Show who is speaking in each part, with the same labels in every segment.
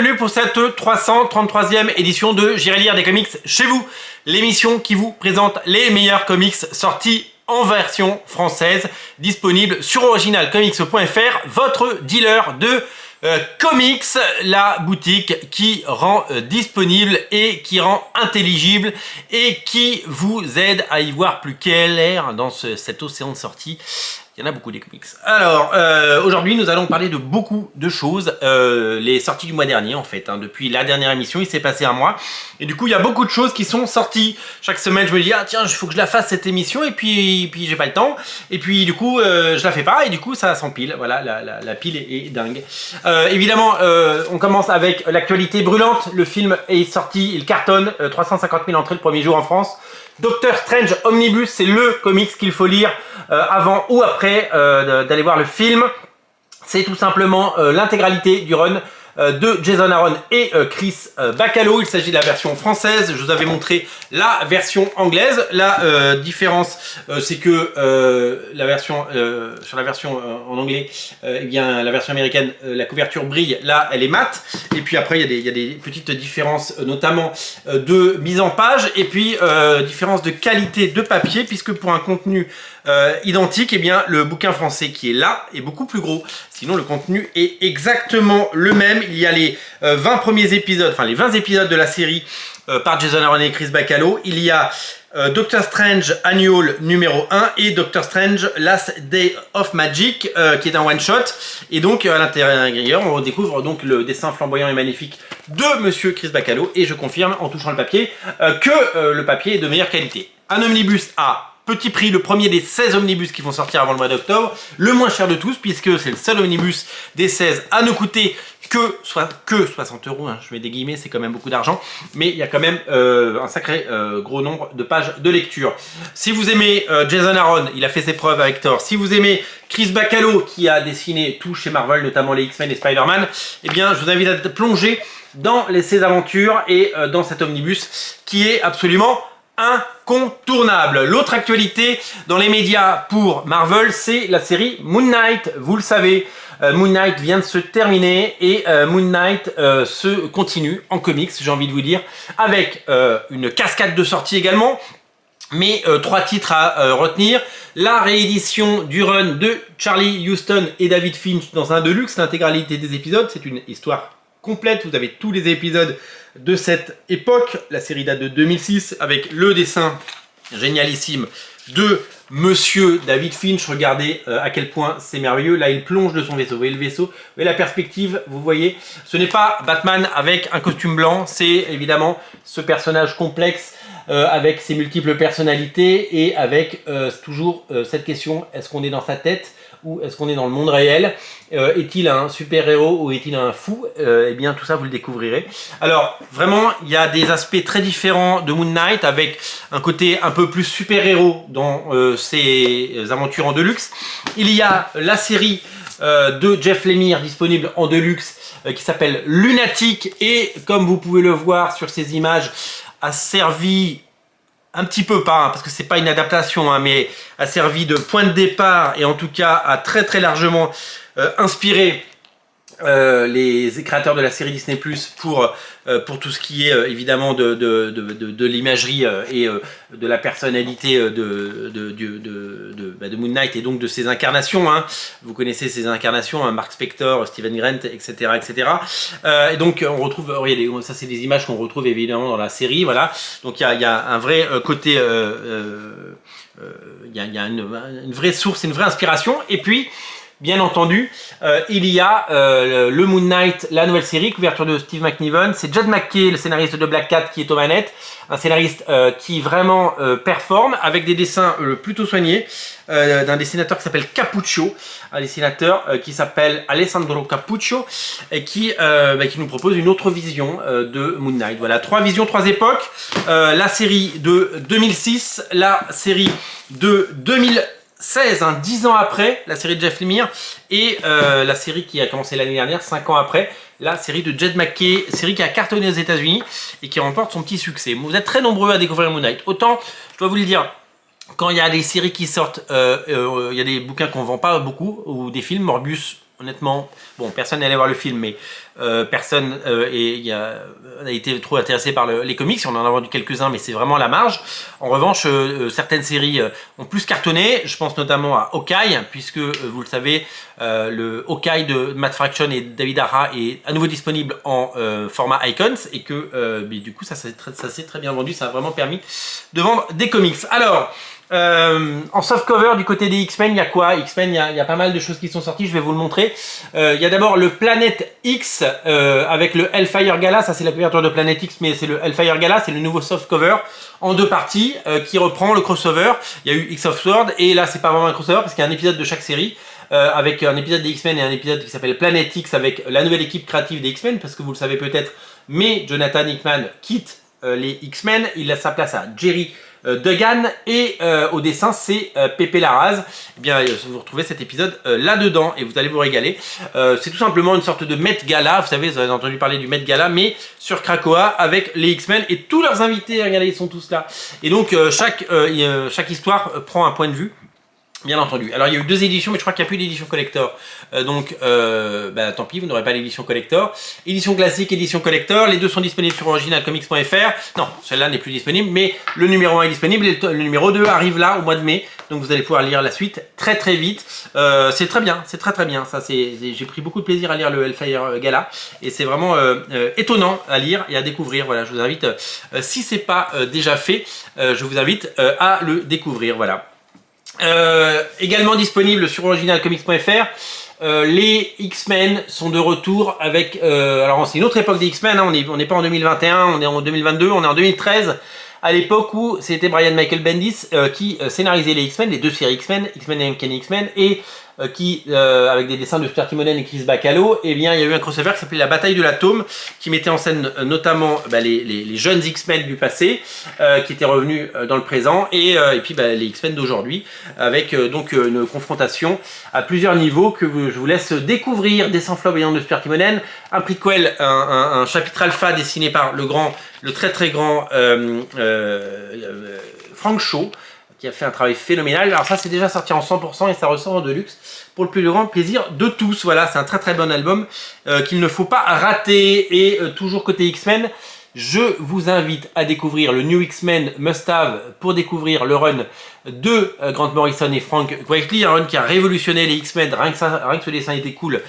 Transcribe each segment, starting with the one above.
Speaker 1: bienvenue pour cette 333e édition de J'irai lire des comics chez vous, l'émission qui vous présente les meilleurs comics sortis en version française, disponible sur originalcomics.fr, votre dealer de comics, la boutique qui rend disponible et qui rend intelligible et qui vous aide à y voir plus clair dans cet océan de sorties. Il y en a beaucoup des comics. Alors, aujourd'hui, nous allons parler de beaucoup de choses. Les sorties du mois dernier, en fait. Depuis la dernière émission, il s'est passé un mois. Et du coup, il y a beaucoup de choses qui sont sorties. Chaque semaine, je me dis, ah tiens, il faut que je la fasse cette émission. Et puis j'ai pas le temps. Et puis, du coup, je la fais pas. Et du coup, ça s'empile. Voilà, la pile est dingue. Évidemment, on commence avec l'actualité brûlante. Le film est sorti, il cartonne. 350 000 entrées le premier jour en France. Doctor Strange Omnibus, c'est le comics qu'il faut lire avant ou après d'aller voir le film. C'est tout simplement l'intégralité du run de Jason Aaron et Chris Bachalo. Il s'agit de la version française. Je vous avais montré la version anglaise. La différence, c'est que sur la version en anglais, eh bien, la version américaine, la couverture brille. Là, elle est mate. Et puis après, il y a des petites différences, notamment de mise en page. Et puis, différence de qualité de papier, puisque pour un contenu identique, eh bien, le bouquin français qui est là est beaucoup plus gros. Sinon, le contenu est exactement le même. Il y a les 20 premiers épisodes, enfin les 20 épisodes de la série par Jason Aaron et Chris Bachalo. Il y a Doctor Strange Annual numéro 1 et Doctor Strange Last Day of Magic qui est un one-shot. Et donc à l'intérieur, on découvre donc le dessin flamboyant et magnifique de Monsieur Chris Bachalo. Et je confirme en touchant le papier que le papier est de meilleure qualité. Un omnibus à petit prix, le premier des 16 omnibus qui vont sortir avant le mois d'octobre, le moins cher de tous puisque c'est le seul omnibus des 16 à ne coûter que 60 €, hein. Je mets des guillemets, c'est quand même beaucoup d'argent, mais il y a quand même un sacré gros nombre de pages de lecture. Si vous aimez Jason Aaron, il a fait ses preuves avec Thor. Si vous aimez Chris Bachalo qui a dessiné tout chez Marvel, notamment les X-Men et Spider-Man, eh bien je vous invite à plonger dans ces aventures et dans cet omnibus qui est absolument incontournable. L'autre actualité dans les médias pour Marvel, c'est la série Moon Knight. Vous le savez, Moon Knight vient de se terminer et Moon Knight se continue en comics, j'ai envie de vous dire, avec une cascade de sorties également. Mais 3 titres à retenir. La réédition du run de Charlie Huston et David Finch dans un deluxe, l'intégralité des épisodes. C'est une histoire complète, vous avez tous les épisodes de cette époque. La série date de 2006 avec le dessin génialissime de Monsieur David Finch. Regardez à quel point c'est merveilleux. Là, il plonge de son vaisseau. Vous voyez le vaisseau, vous voyez la perspective, vous voyez. Ce n'est pas Batman avec un costume blanc, c'est évidemment ce personnage complexe avec ses multiples personnalités et avec toujours cette question, est-ce qu'on est dans sa tête ou est-ce qu'on est dans le monde réel? Est-il un super-héros ou est-il un fou? Eh bien, tout ça, vous le découvrirez. Alors, vraiment, il y a des aspects très différents de Moon Knight, avec un côté un peu plus super-héros dans ses aventures en deluxe. Il y a la série de Jeff Lemire, disponible en deluxe, qui s'appelle Lunatic, et comme vous pouvez le voir sur ces images, a servi un petit peu, pas, hein, parce que c'est pas une adaptation, hein, mais a servi de point de départ et en tout cas a très très largement inspiré les créateurs de la série Disney Plus pour tout ce qui est évidemment de l'imagerie et de la personnalité de Moon Knight et donc de ses incarnations, hein. Vous connaissez ces incarnations, hein, Mark Spector, Steven Grant, etc. etc. Et donc on retrouve, regardez, ça c'est des images qu'on retrouve évidemment dans la série, voilà. Donc il y a un vrai côté, il y a une vraie source, une vraie inspiration. Et puis bien entendu, il y a le Moon Knight, la nouvelle série, couverture de Steve McNiven. C'est Jed McKay, le scénariste de Black Cat, qui est aux manettes. Un scénariste qui vraiment performe, avec des dessins plutôt soignés, d'un dessinateur qui s'appelle Cappuccio, un dessinateur qui s'appelle Alessandro Cappuccio, et qui nous propose une autre vision de Moon Knight. Voilà, 3 visions, 3 époques. La série de 2006, la série de 2016, hein, 10 ans après la série de Jeff Lemire, et la série qui a commencé l'année dernière, 5 ans après, la série de Jed McKay, série qui a cartonné aux États-Unis et qui remporte son petit succès. Vous êtes très nombreux à découvrir Moon Knight. Autant, je dois vous le dire, quand il y a des séries qui sortent, il y a des bouquins qu'on ne vend pas beaucoup, ou des films. Morbius honnêtement, bon, personne n'est allé voir le film, mais personne a été trop intéressé par les comics. On en a vendu quelques-uns, mais c'est vraiment à la marge. En revanche, certaines séries ont plus cartonné. Je pense notamment à Hawkeye, puisque vous le savez, le Hawkeye de Matt Fraction et David Aja est à nouveau disponible en format Icons, et que mais du coup, ça s'est très bien vendu. Ça a vraiment permis de vendre des comics. Alors, en softcover du côté des X-Men, il y a quoi? X-Men, il y a pas mal de choses qui sont sorties, je vais vous le montrer. Il y a d'abord le Planet X avec le Hellfire Gala. Ça, c'est la couverture de Planet X, mais c'est le Hellfire Gala, c'est le nouveau softcover en 2 parties qui reprend le crossover. Il y a eu X of Sword, et là, c'est pas vraiment un crossover parce qu'il y a un épisode de chaque série. Avec un épisode des X-Men et un épisode qui s'appelle Planet X avec la nouvelle équipe créative des X-Men, parce que vous le savez peut-être, mais Jonathan Hickman quitte les X-Men, il laisse sa place à Jerry Duggan, et au dessin c'est Pepe Larraz. Eh bien, vous retrouvez cet épisode là-dedans et vous allez vous régaler. C'est tout simplement une sorte de Met Gala, vous savez, vous avez entendu parler du Met Gala, mais sur Krakoa avec les X-Men et tous leurs invités. Regardez, ils sont tous là. Et donc chaque histoire prend un point de vue. Bien entendu. Alors il y a eu 2 éditions, mais je crois qu'il n'y a plus d'édition collector. Tant pis, vous n'aurez pas l'édition collector. Édition classique, édition collector. Les deux sont disponibles sur originalcomics.fr. Non, celle-là n'est plus disponible, mais le numéro 1 est disponible et le numéro 2 arrive là au mois de mai. Donc vous allez pouvoir lire la suite très très vite. C'est très bien, c'est très bien. Ça, j'ai pris beaucoup de plaisir à lire le Hellfire Gala et c'est vraiment étonnant à lire et à découvrir. Voilà, je vous invite, si c'est pas déjà fait, je vous invite à le découvrir. Voilà. Également disponible sur originalcomics.fr. Les X-Men sont de retour avec... alors c'est une autre époque des X-Men, hein, on n'est pas en 2021, on est en 2022, on est en 2013, à l'époque où c'était Brian Michael Bendis qui scénarisait les X-Men, les 2 séries X-Men, X-Men et Uncanny X-Men, et qui, avec des dessins de Stuart Timonen et Chris Bacalo, eh bien, il y a eu un crossover qui s'appelait La Bataille de l'Atome, qui mettait en scène notamment les jeunes X-Men du passé, qui étaient revenus dans le présent, et puis les X-Men d'aujourd'hui, avec donc une confrontation à plusieurs niveaux que je vous laisse découvrir. Des sans flamboyants de Stuart Timonen, un prequel, un chapitre alpha dessiné par le très grand Frank Shaw, qui a fait un travail phénoménal. Alors ça, c'est déjà sorti en 100% et ça ressort en deluxe pour le plus grand plaisir de tous. Voilà, c'est un très bon album qu'il ne faut pas rater. Et toujours côté X-Men, je vous invite à découvrir le New X-Men Must Have pour découvrir le run de Grant Morrison et Frank Quitely, un run qui a révolutionné les X-Men. Rien que ce dessin était cool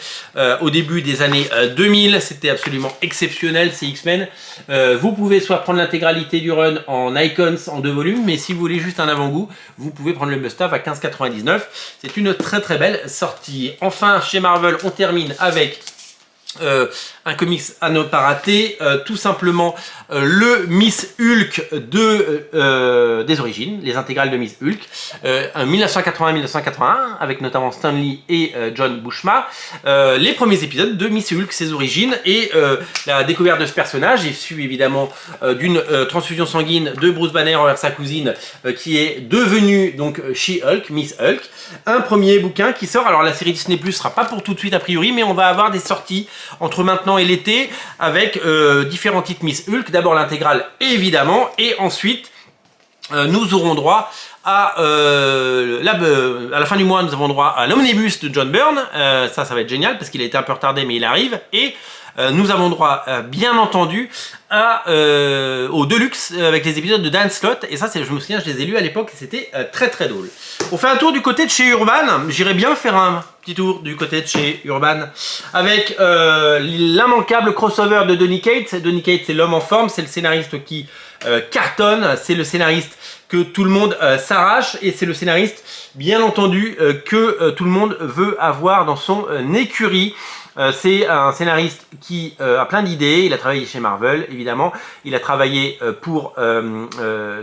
Speaker 1: au début des années 2000, c'était absolument exceptionnel ces X-Men. Vous pouvez soit prendre l'intégralité du run en Icons en 2 volumes, mais si vous voulez juste un avant-goût, vous pouvez prendre le Must-Have à 15,99. C'est une très belle sortie. Enfin, chez Marvel, on termine avec un comics à ne pas rater, tout simplement le Miss Hulk des origines, les intégrales de Miss Hulk, 1980-1981, avec notamment Stan Lee et John Buscema, les premiers épisodes de Miss Hulk, ses origines, et la découverte de ce personnage est issue évidemment d'une transfusion sanguine de Bruce Banner envers sa cousine, qui est devenue donc She-Hulk, Miss Hulk. Un premier bouquin qui sort, alors la série Disney Plus sera pas pour tout de suite a priori, mais on va avoir des sorties entre maintenant et l'été avec différents titres Miss Hulk. D'abord l'intégrale évidemment, et ensuite nous aurons droit à la fin du mois, nous avons droit à l'omnibus de John Byrne. Ça va être génial parce qu'il a été un peu retardé, mais il arrive. Et nous avons droit, bien entendu, au Deluxe avec les épisodes de Dan Slott. Et ça, je me souviens, je les ai lus à l'époque et c'était très drôle. On fait un tour du côté de chez Urban. J'irais bien faire un petit tour du côté de chez Urban avec l'immanquable crossover de Donny Cates. Donny Cates, c'est l'homme en forme, c'est le scénariste qui cartonne, c'est le scénariste que tout le monde s'arrache, et c'est le scénariste, bien entendu, que tout le monde veut avoir dans son écurie. C'est un scénariste qui a plein d'idées. Il a travaillé chez Marvel, évidemment. Il a travaillé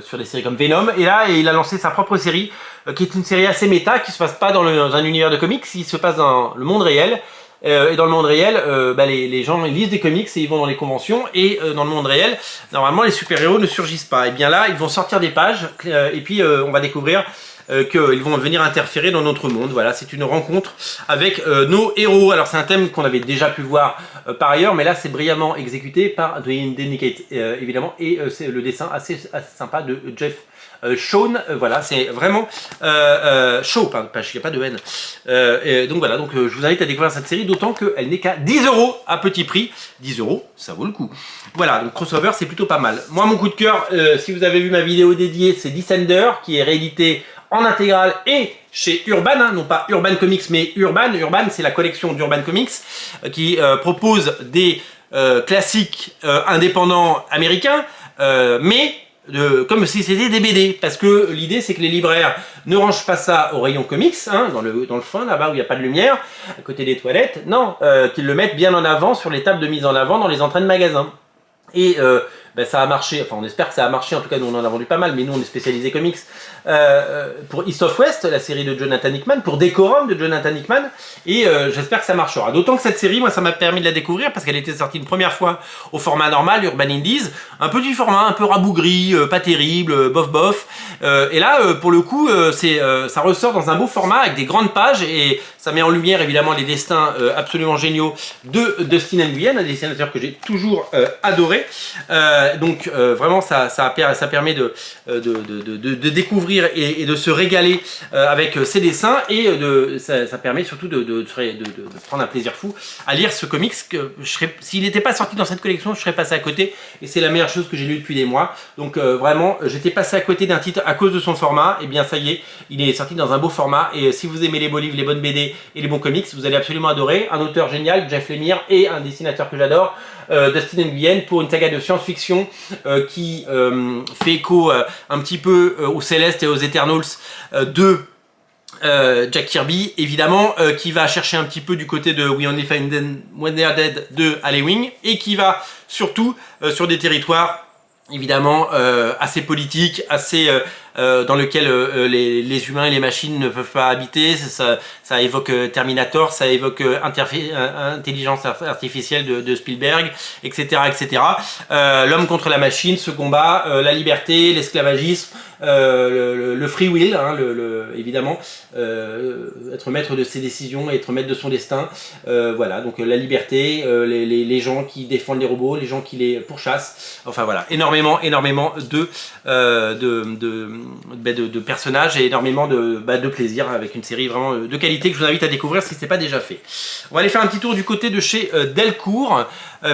Speaker 1: sur des séries comme Venom. Et là, il a lancé sa propre série, qui est une série assez méta, qui se passe pas dans un univers de comics, qui se passe dans le monde réel. Et dans le monde réel, les gens ils lisent des comics et ils vont dans les conventions. Et dans le monde réel, normalement, les super-héros ne surgissent pas. Et bien là, ils vont sortir des pages. Et puis, on va découvrir qu'ils vont venir interférer dans notre monde. Voilà, c'est une rencontre avec nos héros. Alors c'est un thème qu'on avait déjà pu voir par ailleurs, mais là c'est brillamment exécuté par Dwayne Deniket évidemment, et c'est le dessin assez sympa de Jeff Shawn, voilà, c'est vraiment chaud, pas, il n'y a pas de haine. Donc voilà, donc je vous invite à découvrir cette série, d'autant qu'elle n'est qu'à 10 € à petit prix. 10 €, ça vaut le coup. Voilà, donc crossover, c'est plutôt pas mal. Moi, mon coup de cœur, si vous avez vu ma vidéo dédiée, c'est Descender, qui est réédité en intégrale et chez Urban, hein, non pas Urban Comics, mais Urban. Urban, c'est la collection d'Urban Comics qui propose des classiques indépendants américains, mais comme si c'était des BD, parce que l'idée c'est que les libraires ne rangent pas ça au rayon comics, hein, dans le fond là-bas où il n'y a pas de lumière, à côté des toilettes, non, qu'ils le mettent bien en avant sur les tables de mise en avant dans les entrées de magasins. Et ben, ça a marché, enfin on espère que ça a marché, en tout cas nous on en a vendu pas mal, mais nous on est spécialisé comics pour East of West, la série de Jonathan Hickman, pour Decorum de Jonathan Hickman, et j'espère que ça marchera. D'autant que cette série, moi ça m'a permis de la découvrir parce qu'elle était sortie une première fois au format normal, Urban Indies, un petit format, un peu rabougri, pas terrible, bof bof, et là pour le coup ça ressort dans un beau format avec des grandes pages, et ça met en lumière évidemment les destins absolument géniaux de Dustin Nguyen, un dessinateur que j'ai toujours adoré. Donc vraiment ça permet de découvrir et de se régaler avec ses dessins, et ça permet surtout de prendre un plaisir fou à lire ce comics que s'il n'était pas sorti dans cette collection, je serais passé à côté, et c'est la meilleure chose que j'ai lue depuis des mois. Donc vraiment j'étais passé à côté d'un titre à cause de son format, et bien ça y est, il est sorti dans un beau format, et si vous aimez les beaux livres, les bonnes BD et les bons comics, vous allez absolument adorer. Un auteur génial, Jeff Lemire, et un dessinateur que j'adore, Dustin Nguyen, pour une saga de science-fiction qui fait écho un petit peu aux Célestes et aux Eternals de Jack Kirby, évidemment, qui va chercher un petit peu du côté de We Only Find Them When They Are Dead de Ali Wing, et qui va surtout sur des territoires évidemment assez politiques, assez dans lequel les humains et les machines ne peuvent pas habiter. Ça évoque Terminator, ça évoque intelligence artificielle de Spielberg, etc. etc. L'homme contre la machine, ce combat, la liberté, l'esclavagisme, le free will, hein, évidemment, être maître de ses décisions et être maître de son destin. Voilà, donc la liberté, les gens qui défendent les robots, les gens qui les pourchassent. Enfin voilà, énormément de personnages, et énormément de plaisir, avec une série vraiment de qualité que je vous invite à découvrir si ce n'est pas déjà fait. On va aller faire un petit tour du côté de chez Delcourt,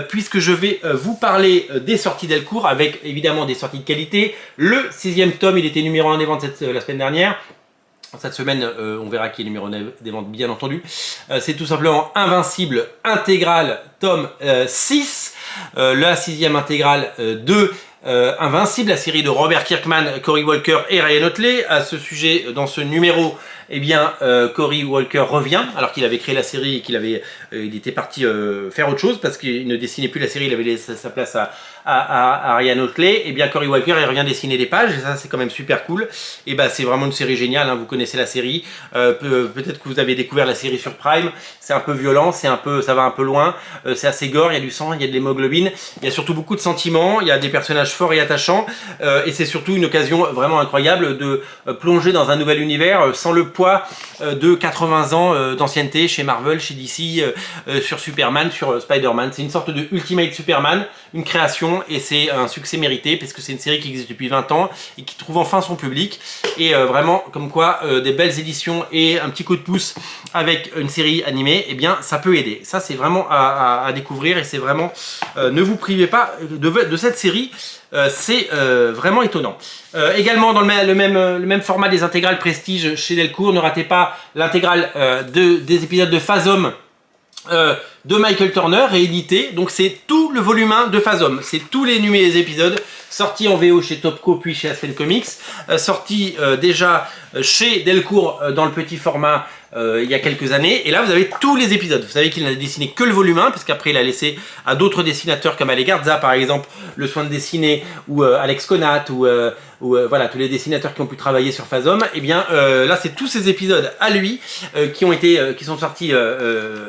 Speaker 1: puisque je vais vous parler des sorties Delcourt, avec évidemment des sorties de qualité. Le 6e tome, il était numéro 1 des ventes la semaine dernière. Cette semaine, on verra qui est numéro 1 des ventes, bien entendu. C'est tout simplement Invincible Intégrale, tome 6. La 6e intégrale de Invincible, la série de Robert Kirkman, Cory Walker et Ryan Otley. À ce sujet, dans ce numéro, eh bien, Cory Walker revient, alors qu'il avait créé la série et il était parti faire autre chose parce qu'il ne dessinait plus la série, il avait laissé sa place à Ryan Otley. Et bien, Cory Walker, il revient dessiner des pages, et ça, c'est quand même super cool. Et ben, c'est vraiment une série géniale, hein, vous connaissez la série. Peut-être que vous avez découvert la série sur Prime. C'est un peu violent, ça va un peu loin. C'est assez gore, il y a du sang, il y a de l'hémoglobine. Il y a surtout beaucoup de sentiments, il y a des personnages forts et attachants. Et c'est surtout une occasion vraiment incroyable de plonger dans un nouvel univers sans le poids de 80 ans d'ancienneté chez Marvel, chez DC, sur Superman, sur Spider-Man. C'est une sorte de Ultimate Superman, une création, et c'est un succès mérité parce que c'est une série qui existe depuis 20 ans et qui trouve enfin son public. Et vraiment, comme quoi, des belles éditions et un petit coup de pouce avec une série animée, eh bien, ça peut aider. Ça, c'est vraiment à découvrir, et c'est vraiment... ne vous privez pas de cette série. C'est vraiment étonnant. Également dans le même format des intégrales Prestige chez Delcourt, ne ratez pas l'intégrale des épisodes de Phasm de Michael Turner, réédité. Donc c'est tout le volume 1 de Phasm, c'est tous les épisodes sortis en VO chez Topco puis chez Aspen Comics, sortis déjà chez Delcourt dans le petit format il y a quelques années, et là vous avez tous les épisodes. Vous savez qu'il n'a dessiné que le volume 1, parce qu'après il a laissé à d'autres dessinateurs comme Ale Garza par exemple le soin de dessiner, ou Alex Conat, ou voilà, tous les dessinateurs qui ont pu travailler sur Phasm. Et bien là c'est tous ces épisodes à lui qui sont sortis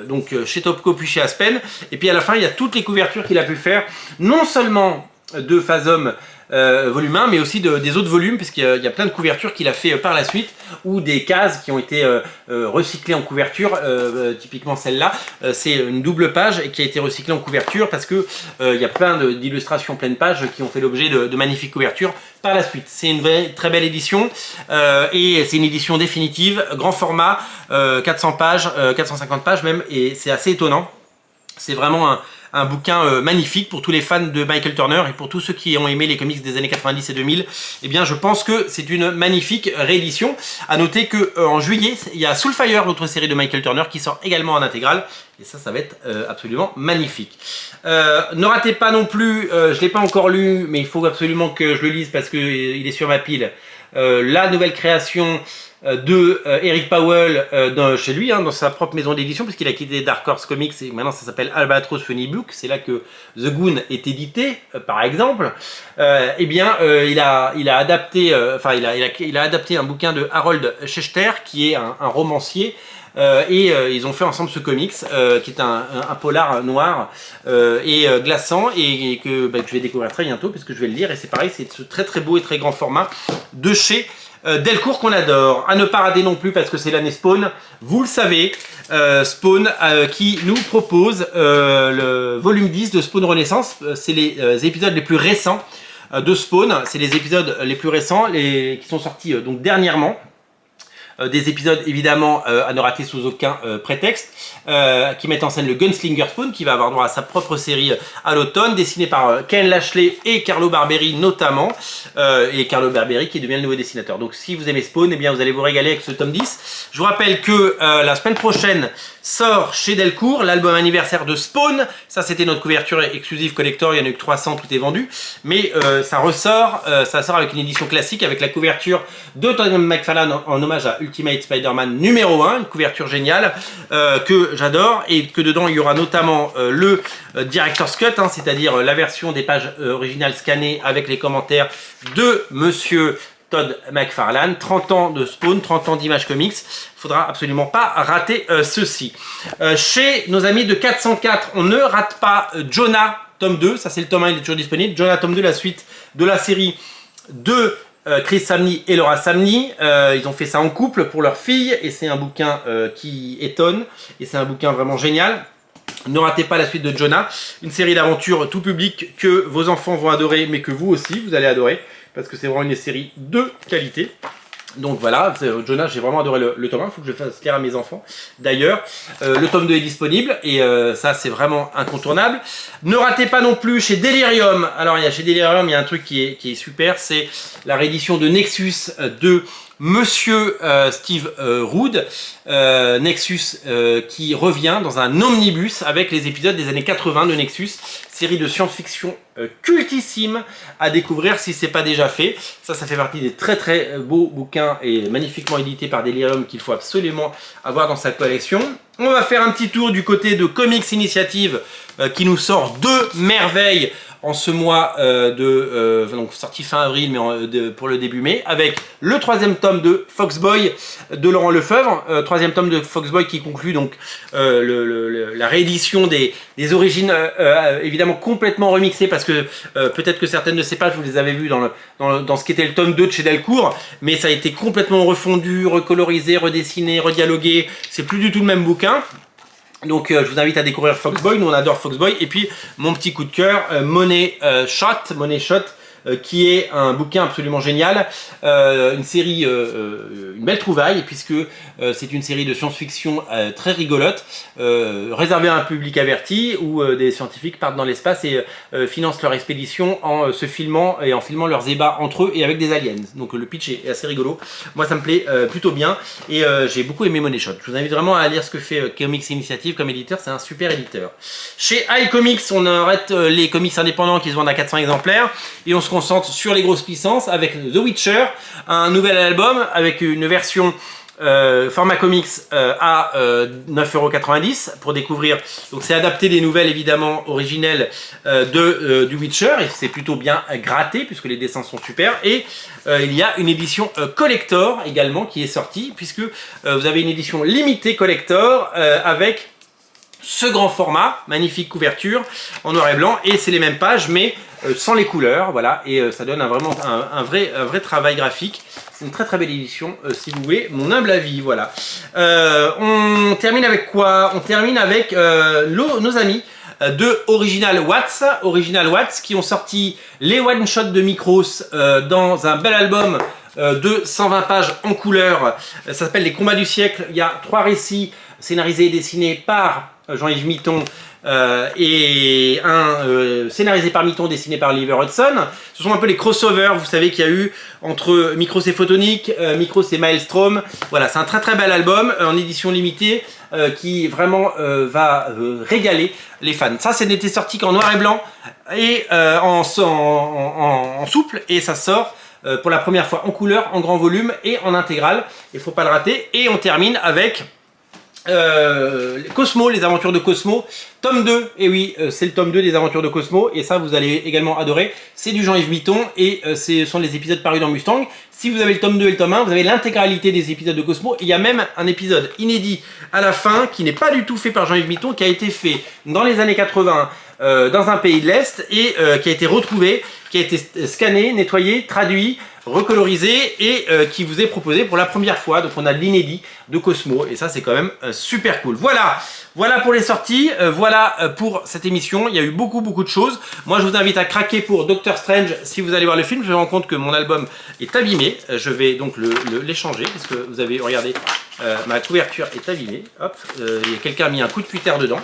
Speaker 1: donc chez Topco puis chez Aspen, et puis à la fin il y a toutes les couvertures qu'il a pu faire, non seulement de Phasm volume 1, mais aussi des autres volumes, puisqu'il y a plein de couvertures qu'il a fait par la suite, ou des cases qui ont été recyclées en couverture, typiquement celle-là, c'est une double page qui a été recyclée en couverture, parce que il y a plein d'illustrations pleine page qui ont fait l'objet de magnifiques couvertures par la suite. C'est une très belle édition, et c'est une édition définitive, grand format, 400 pages, 450 pages même, et c'est assez étonnant. C'est vraiment un bouquin magnifique pour tous les fans de Michael Turner et pour tous ceux qui ont aimé les comics des années 90 et 2000. Eh bien, je pense que c'est une magnifique réédition. À noter qu'en juillet, il y a Soulfire, l'autre série de Michael Turner, qui sort également en intégrale. Et ça va être absolument magnifique. Ne ratez pas non plus, je ne l'ai pas encore lu, mais il faut absolument que je le lise parce qu'il est sur ma pile. La nouvelle création de Eric Powell chez lui, dans sa propre maison d'édition, puisqu'il a quitté Dark Horse Comics et maintenant ça s'appelle Albatross Funny Book. C'est là que The Goon est édité, par exemple. Eh bien, il a adapté, il a adapté un bouquin de Harold Schechter, qui est un romancier. Ils ont fait ensemble ce comics qui est un polar noir et glaçant et que je vais découvrir très bientôt puisque je vais le lire, et c'est pareil, c'est ce très très beau et très grand format de chez Delcourt qu'on adore. À ne pas rater non plus parce que c'est l'année Spawn, vous le savez, Spawn qui nous propose le volume 10 de Spawn Renaissance. C'est les épisodes les plus récents de Spawn, c'est les épisodes les plus récents qui sont sortis donc dernièrement. Des épisodes évidemment à ne rater sous aucun prétexte, qui mettent en scène le Gunslinger Spawn, qui va avoir droit à sa propre série à l'automne, dessiné par Ken Lashley et Carlo Barberi notamment, et Carlo Barberi qui devient le nouveau dessinateur. Donc si vous aimez Spawn, eh bien vous allez vous régaler avec ce tome 10. Je vous rappelle que la semaine prochaine sort chez Delcourt l'album anniversaire de Spawn. Ça c'était notre couverture exclusive collector, il n'y en a eu que 300, tout est vendu, mais ça ressort, ça sort avec une édition classique avec la couverture de Todd McFarlane en hommage à Ultimate Spider-Man numéro 1, une couverture géniale que j'adore, et que dedans il y aura notamment le Director's Cut, c'est-à-dire la version des pages originales scannées avec les commentaires de monsieur Todd McFarlane. 30 ans de Spawn, 30 ans d'Image Comics, il faudra absolument pas rater ceci. Chez nos amis de 404, on ne rate pas Jonah tome 2, ça c'est le tome 1, il est toujours disponible. Jonah tome 2, la suite de la série de Chris Samnee et Laura Samnee. Ils ont fait ça en couple pour leur fille, et c'est un bouquin qui étonne, et c'est un bouquin vraiment génial. Ne ratez pas la suite de Jonah, une série d'aventures tout public que vos enfants vont adorer, mais que vous aussi vous allez adorer, parce que c'est vraiment une série de qualité. Donc voilà, Jonah, j'ai vraiment adoré le tome 1, il faut que je fasse lire à mes enfants. D'ailleurs, le tome 2 est disponible, et ça c'est vraiment incontournable. Ne ratez pas non plus chez Delirium. Alors chez Delirium, il y a un truc qui est super, c'est la réédition de Nexus de Monsieur Steve Rude, Nexus qui revient dans un omnibus avec les épisodes des années 80 de Nexus, série de science-fiction cultissime à découvrir si c'est pas déjà fait. Ça fait partie des très très beaux bouquins et magnifiquement édités par Delirium qu'il faut absolument avoir dans sa collection. On va faire un petit tour du côté de Comics Initiative qui nous sort deux merveilles en ce mois donc sorti fin avril, mais pour le début mai, avec le troisième tome de Foxboy de Laurent Lefebvre, troisième tome de Foxboy qui conclut donc la réédition des origines, évidemment complètement remixées, parce que peut-être que certaines de ces pages vous les avez vues dans ce qui était le tome 2 de chez Delcourt, mais ça a été complètement refondu, recolorisé, redessiné, redialogué, c'est plus du tout le même bouquin. Donc je vous invite à découvrir Foxboy, nous on adore Foxboy. Et puis mon petit coup de cœur, Money Shot, qui est un bouquin absolument génial, une série, une belle trouvaille, puisque c'est une série de science-fiction très rigolote, réservée à un public averti, où des scientifiques partent dans l'espace et financent leur expédition en se filmant et en filmant leurs ébats entre eux et avec des aliens. Donc le pitch est assez rigolo, moi ça me plaît plutôt bien, et j'ai beaucoup aimé Money Shot. Je vous invite vraiment à lire ce que fait Comics Initiative comme éditeur, c'est un super éditeur. Chez iComics, on arrête les comics indépendants qui se vendent à 400 exemplaires, et on se concentre sur les grosses licences avec The Witcher, un nouvel album avec une version format comics à 9,90 € pour découvrir. Donc c'est adapté des nouvelles évidemment originelles du Witcher, et c'est plutôt bien gratté puisque les dessins sont super. Et il y a une édition collector également qui est sortie, puisque vous avez une édition limitée collector avec ce grand format, magnifique couverture en noir et blanc, et c'est les mêmes pages mais sans les couleurs, voilà, et ça donne vraiment un vrai travail graphique. C'est une très belle édition, si vous voulez mon humble avis, voilà. On termine avec quoi? On termine avec nos amis de Original Watts qui ont sorti les one-shots de Micros dans un bel album de 120 pages en couleur. Ça s'appelle Les Combats du siècle. Il y a 3 récits scénarisés et dessinés par Jean-Yves Mitton et un scénarisé par Mitton, dessiné par Oliver Hudson. Ce sont un peu les crossovers, vous savez, qu'il y a eu entre Micros et Photonic, Micros et Maelstrom. Voilà, c'est un très bel album en édition limitée qui vraiment va régaler les fans. Ça, n'était sorti qu'en noir et blanc et en souple, et ça sort pour la première fois en couleur, en grand volume et en intégrale. Il ne faut pas le rater. Et on termine avec Cosmo, les aventures de Cosmo, tome 2, et oui, c'est le tome 2 des aventures de Cosmo, et ça vous allez également adorer. C'est du Jean-Yves Mitton, et ce sont les épisodes parus dans Mustang. Si vous avez le tome 2 et le tome 1, vous avez l'intégralité des épisodes de Cosmo, et il y a même un épisode inédit à la fin, qui n'est pas du tout fait par Jean-Yves Mitton, qui a été fait dans les années 80, dans un pays de l'Est, et qui a été retrouvé, qui a été scanné, nettoyé, traduit, recolorisé, et qui vous est proposé pour la première fois. Donc on a de l'inédit de Cosmo, et ça c'est quand même super cool. Voilà pour les sorties, voilà pour cette émission. Il y a eu beaucoup de choses. Moi je vous invite à craquer pour Doctor Strange. Si vous allez voir le film, je me rends compte que mon album est abîmé. Je vais donc l'échanger, parce que vous avez, regardé, ma couverture est abîmée. Hop, quelqu'un a mis un coup de cutter dedans.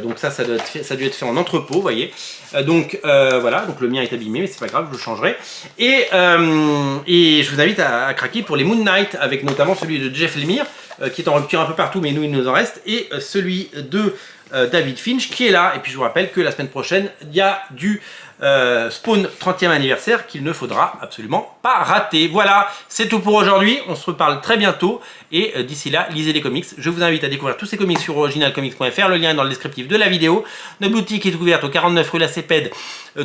Speaker 1: Donc ça a dû être fait en entrepôt, vous voyez. Voilà, donc le mien est abîmé, mais c'est pas grave, je le changerai. Et je vous invite à craquer pour les Moon Knight, avec notamment celui de Jeff Lemire, qui est en rupture un peu partout, mais nous il nous en reste, et celui de David Finch qui est là. Et puis je vous rappelle que la semaine prochaine, il y a du Spawn 30e anniversaire qu'il ne faudra absolument pas rater. Voilà, c'est tout pour aujourd'hui. On se reparle très bientôt, et d'ici là, lisez des comics. Je vous invite à découvrir tous ces comics sur originalcomics.fr. Le lien est dans le descriptif de la vidéo. Notre boutique est ouverte au 49 rue La Cépède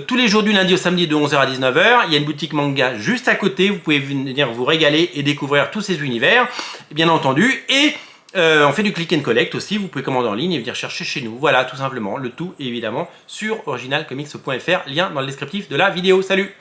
Speaker 1: tous les jours du lundi au samedi de 11h à 19h. Il y a une boutique manga juste à côté. Vous pouvez venir vous régaler et découvrir tous ces univers, bien entendu. Et on fait du click and collect aussi, vous pouvez commander en ligne et venir chercher chez nous. Voilà, tout simplement, le tout évidemment sur originalcomics.fr, lien dans le descriptif de la vidéo. Salut!